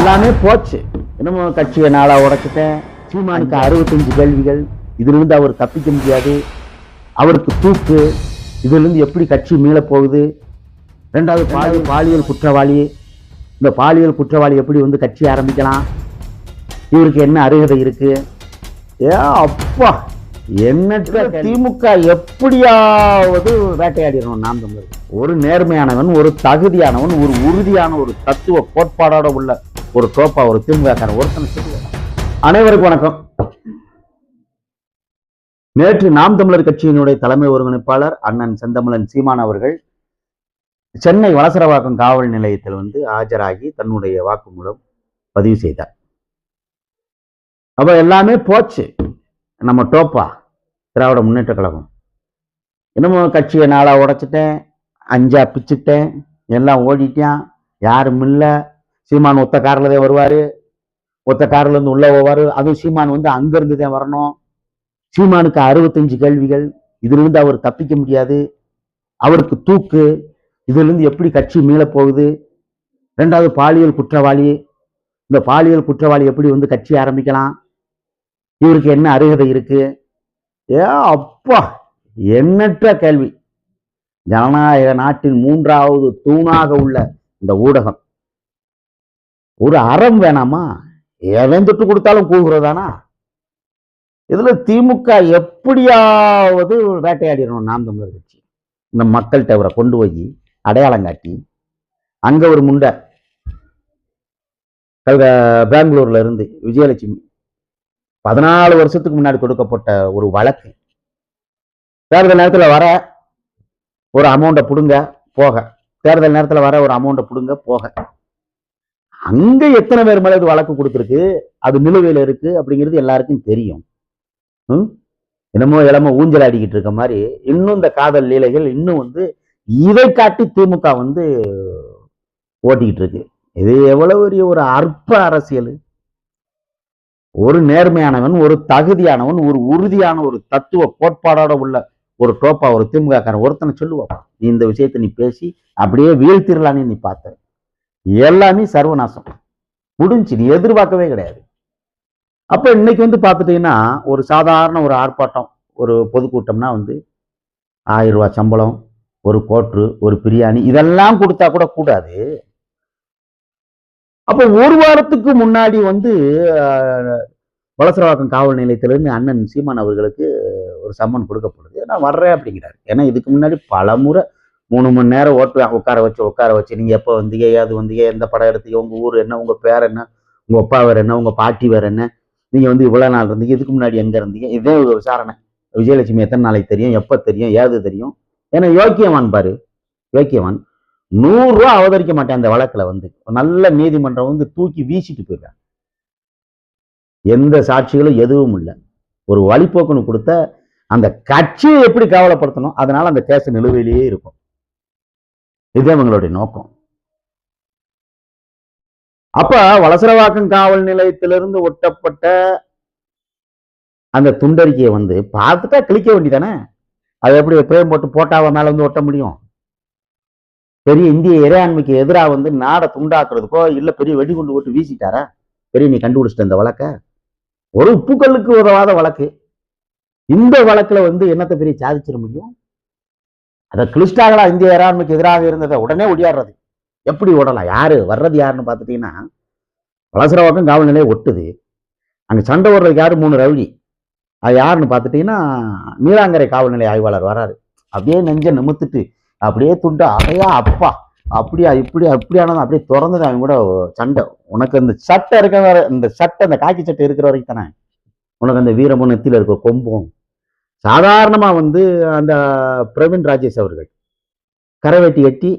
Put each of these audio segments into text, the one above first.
எல்லாமே போச்சு. என்னமோ கட்சியை நாளா உடைச்சிட்டேன், சீமானுக்கு 65 கேள்விகள், இதுல இருந்து அவர் தப்பிக்க முடியாது, அவருக்கு தூக்கு, இதுல இருந்து எப்படி கட்சி மீள போகுது, ரெண்டாவது பாலியல் குற்றவாளி, இந்த பாலியல் குற்றவாளி எப்படி வந்து கட்சி ஆரம்பிக்கலாம், இவருக்கு என்ன அருகதை இருக்கு, அப்பா எண்ணற்ற திமுக எப்படியாவது வேட்டையாடிடணும். நாம் தமிழர் ஒரு நேர்மையானவன், ஒரு தகுதியானவன், ஒரு உறுதியான ஒரு தத்துவ கோட்பாடோட உள்ள ஒரு டோப்பா ஒரு திமுக ஒருத்தனை சொல்லுவார். அனைவருக்கும் வணக்கம். நேற்று நாம் தமிழர் கட்சியினுடைய தலைமை ஒருங்கிணைப்பாளர் அண்ணன் செந்தமிழன் சீமான் அவர்கள் சென்னை வலசரவாக்கம் காவல் நிலையத்தில் வந்து ஆஜராகி தன்னுடைய வாக்குமூலம் பதிவு செய்தார். அப்ப எல்லாமே போச்சு. நம்ம டோப்பா திராவிட முன்னேற்ற கழகம் என்னமோ கட்சியை நாளா உடைச்சிட்டேன், 5 பிச்சுட்டேன், எல்லாம் ஓடிட்டான், யாரும் இல்லை, சீமான் ஒத்த காரில் தான் வருவாரு, ஒத்த கார்ல இருந்து உள்ள போவாரு, அதுவும் சீமான் வந்து அங்கிருந்து தான் வரணும், சீமானுக்கு 65 கேள்விகள், இதுல இருந்து அவர் தப்பிக்க முடியாது, அவருக்கு தூக்கு, இதுல இருந்து எப்படி கட்சி மீள போகுது, ரெண்டாவது பாலியல் குற்றவாளி, இந்த பாலியல் குற்றவாளி எப்படி வந்து கட்சி ஆரம்பிக்கலாம், இவருக்கு என்ன அருகதை இருக்கு, அப்பா எண்ணற்ற கேள்வி. ஜனநாயக நாட்டின் 3வது தூணாக உள்ள இந்த ஊடகம் ஒரு அறம் வேணாமா? எவன் தொட்டு கொடுத்தாலும் கூகுறதானா? இதுல திமுக எப்படியாவது வேட்டையாடிடணும். நாம் தமிழர் கட்சி இந்த மக்கள்கிட்ட அவரை கொண்டு போய் அடையாளம் காட்டி, அங்க ஒரு முண்டை பெங்களூர்ல இருந்து விஜயலட்சுமி 14 வருஷத்துக்கு முன்னாடி கொடுக்கப்பட்ட ஒரு வழக்கு, தேர்தல் நேரத்தில் வர ஒரு அமௌண்ட்டை பிடுங்க போக, தேர்தல் நேரத்தில் வர ஒரு அமௌண்ட்டை பிடுங்க போக, அங்க எத்தனை பேர் மேல இது வழக்கு கொடுத்துருக்கு, அது நிலுவையில் இருக்கு அப்படிங்கிறது எல்லாருக்கும் தெரியும். என்னமோ இளம ஊஞ்சல் ஆடிக்கிட்டு இருக்க மாதிரி இன்னும் இந்த காதல் லீலைகள் இன்னும் வந்து இதை காட்டி திமுக வந்து ஓட்டிக்கிட்டு இருக்கு. இது எவ்வளவு பெரிய ஒரு அற்ப அரசியல். ஒரு நேர்மையானவன், ஒரு தகுதியானவன், ஒரு உறுதியான ஒரு தத்துவ கோட்பாடோட உள்ள ஒரு டோப்பா ஒரு திமுக ஒருத்தனை சொல்லுவாப்பா, நீ இந்த விஷயத்தை நீ பேசி அப்படியே வீழ்த்திரலான்னு நீ பார்த்த, எல்லாமே சர்வநாசம் முடிஞ்சு, நீ எதிர்பார்க்கவே கிடையாது. அப்ப இன்னைக்கு வந்து பார்த்துட்டீங்கன்னா ஒரு சாதாரண ஒரு ஆர்ப்பாட்டம், ஒரு பொதுக்கூட்டம்னா வந்து 1000 ரூபாய் சம்பளம், ஒரு கோட்ரு, ஒரு பிரியாணி, இதெல்லாம் கொடுத்தா கூட கூடாது. அப்ப ஒரு வாரத்துக்கு முன்னாடி வந்து வலசரவாக்கம் காவல் நிலையத்திலிருந்து அண்ணன் சீமான் அவர்களுக்கு ஒரு சம்மன் கொடுக்கப்படுது. நான் வர்றேன் அப்படிங்கிறாரு. ஏன்னா இதுக்கு முன்னாடி பல முறை 3 மணி நேரம் ஓட்டுவேன், உட்கார வச்சு நீங்க எப்போ வந்தீங்க, ஏது வந்தீங்க, எந்த படம் எடுத்தீங்க, உங்க ஊர் என்ன, உங்க பேர் என்ன, உங்க அப்பா வேற என்ன, உங்க பாட்டி வேற என்ன, நீங்க வந்து இவ்வளவு நாள் இருந்தீங்க, இதுக்கு முன்னாடி எங்க இருந்தீங்க, இதே ஒரு விசாரணை. விஜயலட்சுமி எத்தனை நாளைக்கு தெரியும், எப்ப தெரியும், ஏது தெரியும். ஏன்னா யோக்கியவான் பாரு, யோக்கியவான் 100 ரூபா அவதரிக்க மாட்டேன் அந்த வழக்குல வந்து நல்ல நீதிமன்றம் வந்து தூக்கி வீசிட்டு போயிருக்காங்க. எந்த சாட்சிகளும் எதுவும் இல்லை. ஒரு வழிபோக்குன்னு கொடுத்த அந்த கட்சியை எப்படி கவலைப்படுத்தணும், அதனால அந்த கேஸ் நிலுவையிலேயே இருக்கும். இது அவங்களுடைய நோக்கம். அப்ப வலசரவாக்கம் காவல் நிலையத்திலிருந்து ஒட்டப்பட்ட அந்த துண்டறிக்கையை வந்து பார்த்துட்டா கிளிக்க வேண்டியதானே. அது எப்படி பிரேம் போட்டு போட்டாவ மேல வந்து ஒட்ட முடியும்? பெரிய இந்திய இறையாண்மைக்கு எதிராக வந்து நாடை துண்டாக்குறதுக்கோ இல்ல பெரிய வெடிகுண்டு போட்டு வீசிட்டாரா? பெரிய நீ கண்டுபிடிச்சிட்ட இந்த வழக்க, ஒரு உப்புக்கல்லுக்கு உதவாத வழக்கு. இந்த வழக்குல வந்து என்னத்தை பெரிய சாதிச்சிட முடியும்? அதை கிளிஸ்டாகளா இந்திய இறையாண்மைக்கு எதிராக இருந்ததை உடனே ஒடியாடுறது. எப்படி ஓடலாம்? யாரு வர்றது யாருன்னு பார்த்துட்டீங்கன்னா வலசரவாக்கம் காவல் நிலையம் ஒட்டுது. அங்க சண்டை ஓடுறதுக்கு யாரு? 3 ரவுடி. அது யாருன்னு பார்த்துட்டீங்கன்னா நீலாங்கரை காவல் நிலைய ஆய்வாளர் வராரு. அப்படியே நெஞ்ச நிமித்துட்டு அப்படியே துண்டா அதையா அப்பா அப்படியா இப்படி அப்படியானதும் அப்படியே திறந்தது அவங்க கூட சண்டை. உனக்கு அந்த சட்டை இருக்க வேற, இந்த சட்டை, அந்த காக்கி சட்டை இருக்கிற வரைக்கும் தானே உனக்கு அந்த வீரமும் நெத்தியில இருக்க கொம்பும். சாதாரணமா வந்து அந்த பிரவீன் ராஜேஷ் அவர்கள் கரைவேட்டி கட்டி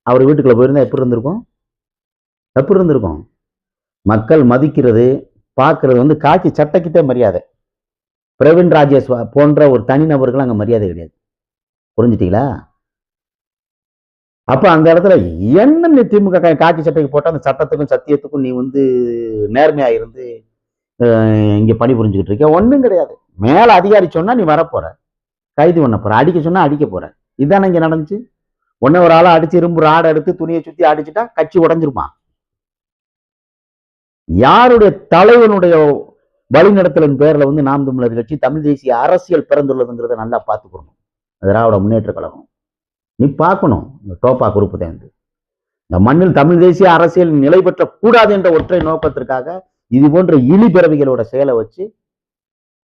அவர் வீட்டுக்குள்ள போயிருந்தா எப்படி இருந்திருக்கும்? எப்படி இருந்திருக்கும்? மக்கள் மதிக்கிறது பார்க்கறது வந்து காக்கி சட்டைக்கிட்டே மரியாதை. பிரவீன் ராஜேஷ் போன்ற ஒரு தனிநபர்கள் அங்க மரியாதை கிடையாது. புரிஞ்சுட்டீங்களா? அப்ப அந்த இடத்துல என்ன நீ திமுக காக்கி சட்டைக்கு போட்டா அந்த சட்டத்துக்கும் சத்தியத்துக்கும் நீ வந்து நேர்மையா இருந்து இங்க பணி புரிஞ்சுக்கிட்டு இருக்க? ஒண்ணும் கிடையாது. மேல அதிகாரி சொன்னா நீ வரப்போற, கைது பண்ண போற, அடிக்க சொன்னா அடிக்க போற. இதுதானே இங்க நடந்துச்சு. ஒன்ன ஒரு ஆளை அடிச்சு இரும்பு ராடை எடுத்து துணியை சுத்தி அடிச்சுட்டா கட்சி உடஞ்சிருமா? யாருடைய தலைவனுடைய வழிநடத்தலின் பேர்ல வந்து நாம் தமிழர் கட்சி தமிழ் தேசிய அரசியல் பிறந்துள்ளதுங்கிறத நல்லா பார்த்துக்கணும். திராவிட முன்னேற்ற கழகம் நீ பார்க்கணும். இந்த டோப்பா குரூப் தான் இந்த மண்ணில் தமிழ் தேசிய அரசியல் நிலை பெற்ற கூடாது என்ற ஒற்றை நோக்கத்திற்காக இது போன்ற இழி பிறவிகளோட செயலை வச்சு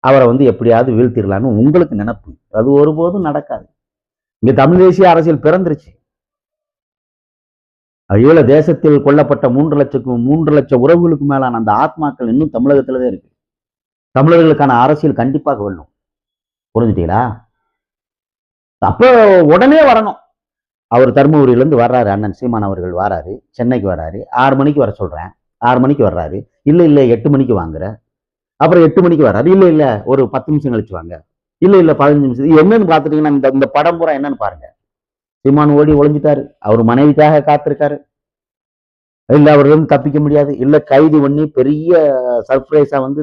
அவரை வந்து எப்படியாவது வீழ்த்திடலான்னு உங்களுக்கு நினைப்பு. அது ஒருபோதும் நடக்காது. இங்க தமிழ் தேசிய அரசியல் பிறந்துருச்சு. ஈழ தேசத்தில் கொல்லப்பட்ட 3 லட்சம் உறவுகளுக்கு மேலான அந்த ஆத்மாக்கள் இன்னும் தமிழகத்துலதான் இருக்கு. தமிழர்களுக்கான அரசியல் கண்டிப்பாக வெல்லும். புரிஞ்சுட்டீங்களா? அப்போ உடனே வரணும். அவர் தருமபுரியிலேருந்து வர்றாரு, அண்ணன் சீமான் அவர்கள் வராரு, சென்னைக்கு வர்றாரு. 6 மணிக்கு வர சொல்றேன். 6 மணிக்கு வர்றாரு. இல்லை 8 மணிக்கு வாங்குற. அப்புறம் 8 மணிக்கு வர்றாரு. இல்லை ஒரு 10 நிமிஷம் கழிச்சு வாங்க. இல்லை 15 நிமிஷம். என்னன்னு பார்த்துட்டீங்கன்னா இந்த படம் பூரா என்னன்னு பாருங்க. சீமான் ஓடி ஒளிஞ்சிட்டாரு. அவர் மனைவிக்காக காத்திருக்காரு. இல்லை அவர் வந்து தப்பிக்க முடியாது. இல்லை கைது பண்ணி பெரிய சர்ப்ரைஸா வந்து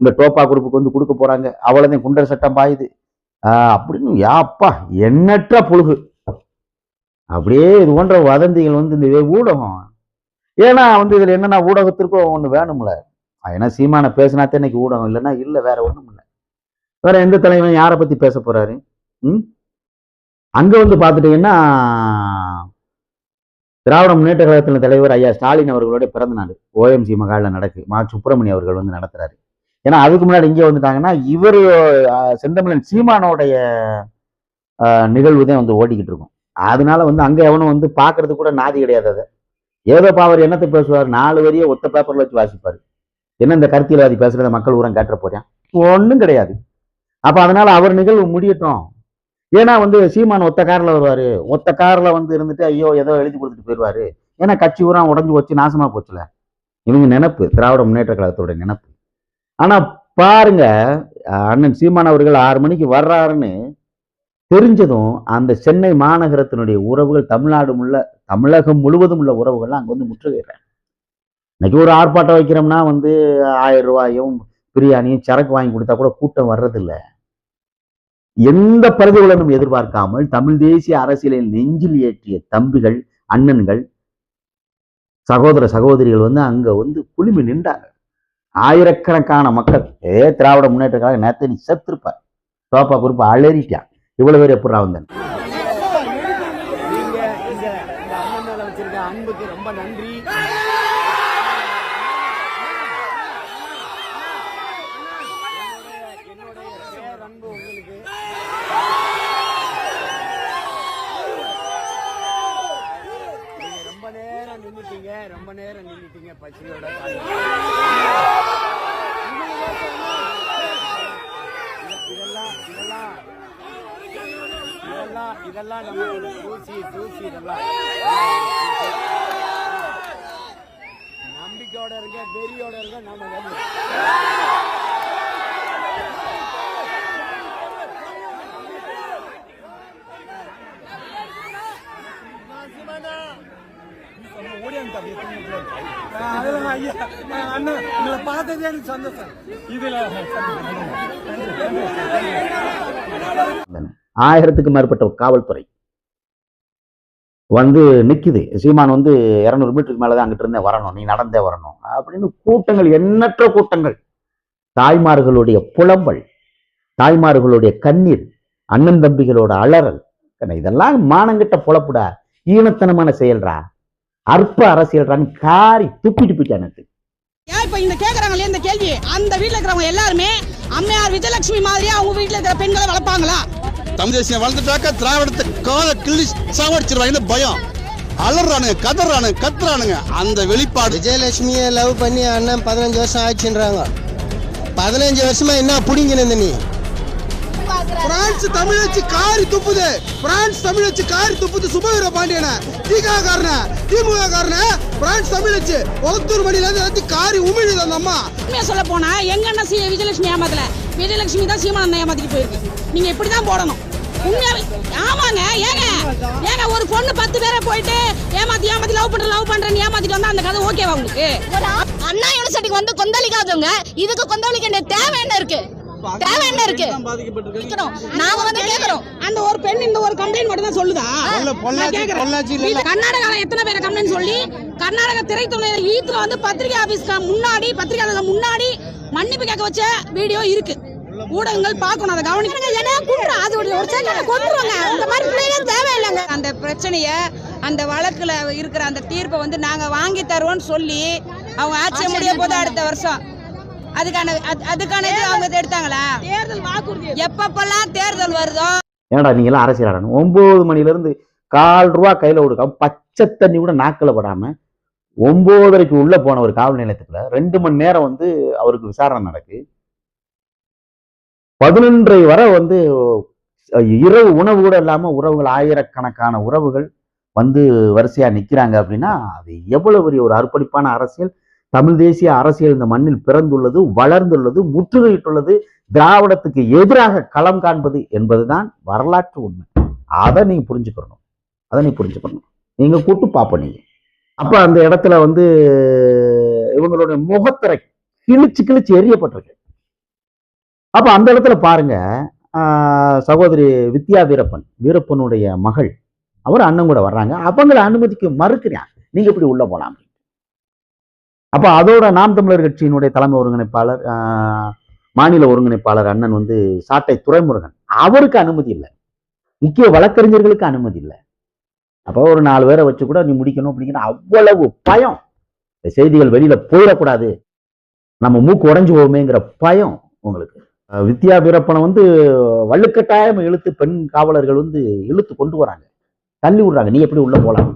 இந்த டோப்பா குரூப்புக்கு வந்து கொடுக்க போறாங்க. அவ்வளவுதான் குண்டர் சட்டம் பாயுது அப்படின்னு யாப்பா எண்ணற்ற புழுகு. அப்படியே இது போன்ற வதந்திகள் வந்து இந்த ஊடகம். ஏன்னா வந்து இதுல என்னன்னா ஊடகத்திற்கும் ஒண்ணு வேணும்ல. ஏன்னா சீமான பேசினாத்தே இன்னைக்கு ஊடகம், இல்லைன்னா இல்லை வேற ஒண்ணும் இல்லை. வேற எந்த தலைவன் யாரை பத்தி பேச போறாரு? அங்க வந்து பாத்துட்டீங்கன்னா திராவிட முன்னேற்ற கழகத்தின் தலைவர் ஐயா ஸ்டாலின் அவர்களுடைய பிறந்த நாள் OMC மகால்ல நடக்கு. மா சுப்பிரமணியம் அவர்கள் வந்து நடத்துறாரு. ஏன்னா அதுக்கு முன்னாடி இங்கே வந்துட்டாங்கன்னா இவர் செந்தமிழன் சீமானோடைய நிகழ்வு தான் வந்து ஓடிக்கிட்டு இருக்கும். அதனால வந்து அங்க எவனும் வந்து பாக்குறது கூட நாதி கிடையாது. அதை ஏதோ அவர் என்னத்தை பேசுவார், 4 வரியை ஒத்த பேப்பர்ல வச்சு வாசிப்பாரு. என்ன இந்த கருத்தியல்வாதி பேசுறத மக்கள் ஊரம் கேட்டுற போறேன் ஒன்றும் கிடையாது. அப்ப அதனால அவர் நிகழ்வு முடியட்டும். ஏன்னா வந்து சீமான் ஒத்த கார்ல வருவாரு. ஒத்த கார்ல வந்து இருந்துட்டு ஐயோ ஏதோ எழுதி கொடுத்துட்டு போயிடுவாரு. ஏன்னா கட்சி ஊரம் உடஞ்சு வச்சு நாசமா போச்சுல. இவங்க நினைப்பு, திராவிட முன்னேற்ற கழகத்தோட நினைப்பு. ஆனா பாருங்க, அண்ணன் சீமான் அவர்கள் 6 மணிக்கு வர்றாருன்னு தெரிஞ்சதும் அந்த சென்னை மாநகரத்தினுடைய உறவுகள் தமிழகம் முழுவதும் உள்ள உறவுகள்லாம் அங்க வந்து முற்றுகையிடுறாங்க. இன்னைக்கு ஒரு ஆர்ப்பாட்டம் வைக்கிறோம்னா வந்து 1000 ரூபாயும் பிரியாணியும் சரக்கு வாங்கி கொடுத்தா கூட கூட்டம் வர்றதில்லை. எந்த பிரதிபலனும் எதிர்பார்க்காமல் தமிழ் தேசிய அரசியலில் நெஞ்சில் ஏற்றிய தம்பிகள், அண்ணன்கள், சகோதர சகோதரிகள் வந்து அங்க வந்து குழுமி நின்றாங்க. ஆயிரக்கணக்கான மக்கள். திராவிட முன்னேற்ற கழகம் நேரத்தை நீ செத்துருப்பார். டோப்பா குறிப்பா அலறிட்டான். இவ்வளவு பேர் எப்படா வந்தேன். அன்புக்கு ரொம்ப நன்றி. என்னுடைய அன்பு உங்களுக்கு. ரொம்ப நேரம் நின்றுட்டீங்க பச்சையோட. இதெல்லாம் நம்ம தூசி இதெல்லாம் நம்பிக்கையோட இருக்க, வெறியோட இருக்க. நம்ம பார்த்ததே எனக்கு சந்தோஷம். இதுல 1000க்கும் மேற்பட்ட காவல்துறை வந்து நிக்குது. சீமான் வந்து 200 மீட்டருக்கு மேலதான் அங்கிட்டு இருந்தே வரணும், நீ நடந்தே வரணும் அப்படின்னு கூட்டங்கள், எண்ணற்ற கூட்டங்கள். தாய்மார்களுடைய புலம்பல், தாய்மார்களுடைய கண்ணீர், அண்ணன் தம்பிகளோட அலறல். இதெல்லாம் மானங்கிட்ட புலப்புடா, ஈனத்தனமான செயல்றா, அற்ப அரசியல்றான்னு காரி துப்பிட்டு போயிட்டானு. இப்ப இந்த கேக்குறாங்களே இந்த கேள்வி, அந்த வீட்டுல இருக்கிறவங்க எல்லாருமே அம்மையார் விஜயலட்சுமி மாதிரியா அவங்க வீட்டுல இருக்கிற பெண்களை வளர்ப்பாங்களா? தமிழ் தேசியம் வளர்ந்துட்டாக்க திராவிடத்தை கால கிள்ளி சாவடிச்சிருவாங்க பயம். அலறானுங்க, கத்துறானுங்க. அந்த வெளிப்பாடு. விஜயலட்சுமியை லவ் பண்ணி அண்ணன் 15 வருஷம் ஆச்சுன்றாங்க. 15 வருஷமா என்ன புடிங்கின நீ? பிரான்ஸ் தமிழச்சு காரி துப்புது. சுபவீர பாண்டியன திமுக காரன பிரான்ஸ் தமிழச்சு ஒத்தூர் மணில இருந்து காரி உமிழுது அந்த அம்மா. சொல்ல போனா எங்க அண்ணன் விஜயலட்சுமி ஏமாத்தல, விஜயலட்சுமி தான் சீமான் அண்ணன் ஏமாத்திட்டு போயிருக்கு. நீங்க இப்படிதான் போடணும். ஆமாங்க. ஏங்க ஒரு பொண்ணு 10 பேரை போயிட்டு ஏமாத்தி லவ் பண்றேன்னு ஏமாத்திட்டு வந்தா அந்த கதை ஓகேவா உங்களுக்கு? அண்ணா யூனிவர்சிட்டிக்கு வந்து கொந்தளிக்காதவங்க இதுக்கு கொந்தளிக்க தேவை என்ன இருக்கு? தேவை என்ன இருக்கு? நாங்க வந்து கேக்குறோம். அந்த ஒரு பெண் இந்த ஒரு கம்ப்ளைண்ட் மட்டும் தான் சொல்லுதா? கர்நாடகால எத்தனை பேர் கம்ப்ளைண்ட் சொல்லி கர்நாடக திரைத்துறை ஈத்துல வந்து பத்திரிகை ஆபீஸ்க்கு முன்னாடி பத்திரிகையாளர்கள் முன்னாடி மன்னிப்பு கேட்க வச்ச வீடியோ இருக்கு. ஊடகங்கள் பார்க்கணும், அதை கவனிக்கணும். ஏன்னா குற்றம் அது ஒரு செகண்ட்ல கொன்றுவாங்க. அந்த மாதிரி பிள்ளைங்க தேவையில்லைங்க. அந்த பிரச்சனைய அந்த வழக்குல இருக்கிற அந்த தீர்ப்பை வந்து நாங்க வாங்கி தருவோம்னு சொல்லி அவங்க ஆட்சி முடிய போது அடுத்த வருஷம் அதுக்கான இது அவங்க எடுத்தாங்களா? தேர்தல் வாக்குறுதி எப்பப்பெல்லாம் தேர்தல் வருதோ. ஏன்டா நீங்க எல்லாம் அரசியல் 9 மணில இருந்து ₹1/4 கையில கொடுக்காம பச்சை தண்ணி கூட நாக்கில படாம 9:30க்கு உள்ள போன ஒரு காவல் நிலையத்துக்குள்ள 2 மணி நேரம் வந்து அவருக்கு விசாரணை நடக்கு. 11:30 வரை வந்து இரவு உணவு கூட இல்லாம உறவுகள் ஆயிரக்கணக்கான உறவுகள் வந்து வரிசையா நிக்கிறாங்க அப்படின்னா அது எவ்வளவு பெரிய ஒரு அர்ப்பணிப்பான அரசியல். தமிழ் தேசிய அரசியல் இந்த மண்ணில் பிறந்துள்ளது, வளர்ந்துள்ளது, முற்றுகையிட்டுள்ளது, திராவிடத்துக்கு எதிராக களம் காண்பது என்பதுதான் வரலாற்று உண்மை. அதை நீங்க புரிஞ்சுக்கணும். நீங்க கூட்டு பாப்ப நீங்க அப்ப அந்த இடத்துல வந்து இவங்களுடைய முகத்திரை கிழிச்சு எரியப்பட்டிருக்கு. அப்ப அந்த இடத்துல பாருங்க, சகோதரி வித்யா வீரப்பனுடைய மகள் அவர் அண்ணன் கூட வர்றாங்க. அவங்களை அனுமதிக்க மறுக்கிறான். நீங்க இப்படி உள்ள போலாம். அப்ப அதோட நாம் தமிழர் கட்சியினுடைய தலைமை ஒருங்கிணைப்பாளர், மாநில ஒருங்கிணைப்பாளர் அண்ணன் வந்து சாட்டை துரைமுருகன், அவருக்கு அனுமதி இல்லை. முக்கிய வழக்கறிஞர்களுக்கு அனுமதி இல்லை. அப்போ ஒரு 4 பேரை வச்சு கூட நீ முடிக்கணும் அப்படிங்கிற அவ்வளவு பயம். இந்த செய்திகள் வெளியில போயிடக்கூடாது, நம்ம மூக்கு உடைஞ்சு போவோமேங்கிற பயம் உங்களுக்கு. வித்யா வீரப்பனை வந்து வள்ளுக்கட்டாயம் இழுத்து பெண் காவலர்கள் வந்து இழுத்து கொண்டு வராங்க, தள்ளி விடுறாங்க. நீ எப்படி உள்ள போலாம்?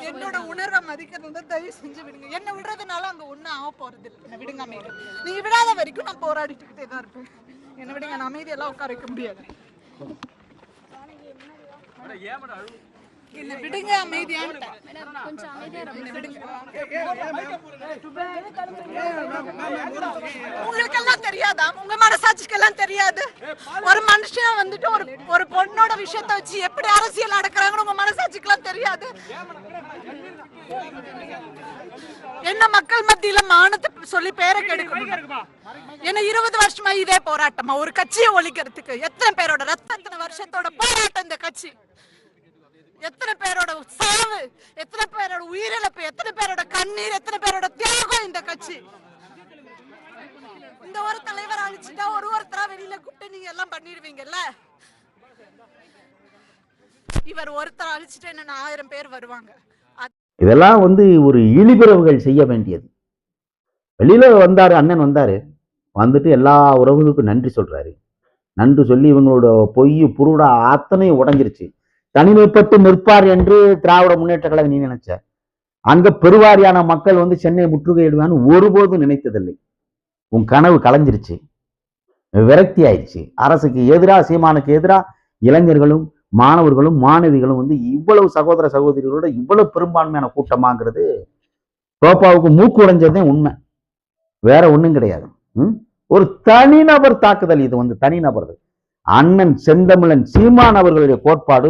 என்னோட உணர்வை மதிக்கிறது தயவு செஞ்சு விடுங்க. என்ன விடுறதுனால அங்க ஒண்ணும் ஆக போறது இல்லை. விடுங்க அமைதி. நீங்க விடாத வரைக்கும் நான் போராடிட்டுக்கிட்டே தான் இருப்பேன். என்ன விடுங்க, நான் அமைதியெல்லாம் உட்கார வைக்க முடியாது. என்ன விடுங்க, அமைதியான உங்களுக்கு எல்லாம் தெரியாதா? உங்க மனசாட்சிக்கெல்லாம் தெரியாது? ஒரு மனுஷன் வந்துட்டு ஒரு பொண்ணோட விஷயத்த வச்சு எப்படி அரசியல் நடக்கிறாங்கன்னு உங்க மனசாட்சிக்கெல்லாம் தெரியாது? என்ன மக்கள் மத்தியில மானத்தை சொல்லி பேரை கெடுக்கணும். ஏன்னா 20 வருஷமா இதே போராட்டமா ஒரு கட்சியை ஒழிக்கிறதுக்கு எத்தனை பேரோட ரத்தம், எத்தனை வருஷத்தோட போராட்டம் இந்த கட்சி, எத்தனை பேரோட சாவு, எத்தனை பேரோட உயிரிழப்பு, எத்தனை பேரோட கண்ணீர், எத்தனை பேரோட தியாகம் இந்த கட்சி. இந்த ஒரு தலைவர் அழிச்சுட்டா ஒருத்தரா வெளியில கூப்பிட்டு நீங்க எல்லாம் பண்ணிடுவீங்கல்ல. இவர் ஒருத்தர் அழிச்சுட்டு என்ன 1000 பேர் வருவாங்க. இதெல்லாம் வந்து ஒரு இழிபிறவுகள் செய்ய வேண்டியது. வெளியில வந்தாரு, அண்ணன் வந்தாரு, வந்துட்டு எல்லா உறவுகளுக்கும் நன்றி சொல்றாரு. நன்றி சொல்லி இவங்களோட பொய் புருடா அத்தனையும் உடைஞ்சிருச்சு. தனிமைப்பட்டு நிற்பார் என்று திராவிட முன்னேற்ற கழகம் நீ நினைச்ச. அங்க பெருவாரியான மக்கள் வந்து சென்னை முற்றுகையிடுவான்னு ஒருபோதும் நினைத்ததில்லை. உன் கனவு கலைஞ்சிருச்சு, விரக்தி ஆயிடுச்சு. அரசுக்கு எதிராக, சீமானுக்கு எதிராக இளைஞர்களும் மாணவர்களும் மாணவிகளும் வந்து இவ்வளவு சகோதர சகோதரிகளோட இவ்வளவு பெரும்பான்மையான கூட்டமாங்கிறது தோப்பாவுக்கு மூக்கு உடைஞ்சதே உண்மை, வேற ஒண்ணும் கிடையாது. ஒரு தனிநபர் தாக்குதல். இது வந்து தனிநபர்கள். அண்ணன் செந்தமிழன் சீமான் அவர்களுடைய கோட்பாடு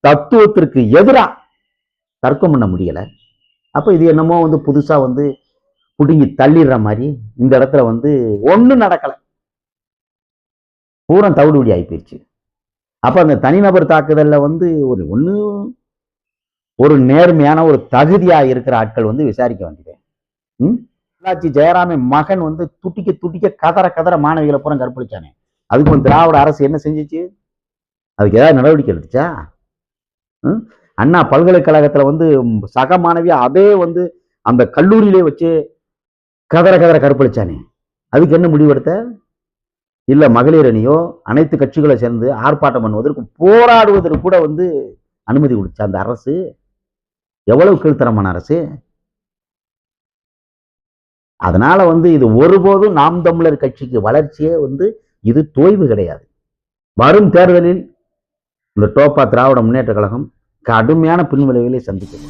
தத்துவத்திற்கு எதிராக தர்க்கம் பண்ண முடியல. அப்ப இது என்னமோ வந்து புதுசா வந்து புடுங்கி தள்ளிடுற மாதிரி இந்த இடத்துல வந்து ஒண்ணும் நடக்கல, பூரா தவிடுபடி ஆகி போயிடுச்சு. அப்ப அந்த தனிநபர் தாக்குதல்ல வந்து ஒரு நேர்மையான ஒரு தகுதியா இருக்கிற ஆட்கள் வந்து விசாரிக்க வேண்டியது. பொள்ளாச்சி ஜெயராமன் மகன் வந்து துட்டிக்க கதற மாணவிகளை பூரா கற்பழிச்சானே, அதுக்கு திராவிட அரசு என்ன செஞ்சிச்சு? அதுக்கு ஏதாவது நடவடிக்கை எடுத்துச்சா? அண்ணா பல்கலைக்கழகத்துல வந்து சக மாணவியா அதே வந்து அந்த கல்லூரியிலே வச்சு கதற கற்பழிச்சானே, அதுக்கு என்ன முடிவெடுத்த? இல்ல மகளிர் அணியோ அனைத்து கட்சிகளை சேர்ந்து ஆர்ப்பாட்டம் பண்ணுவதற்கு போராடுவதற்கு கூட வந்து அனுமதி கொடுத்தா அந்த அரசு? எவ்வளவு கீழ்த்தரமான அரசு! அதனால வந்து இது ஒருபோதும் நாம் தமிழர் கட்சிக்கு வளர்ச்சியே வந்து இது தோய்வு கிடையாது. வரும் தேர்தலில் இந்த டோப்பா திராவிட முன்னேற்ற கழகம் கடுமையான பின்விளைவுகளை சந்திக்கும்.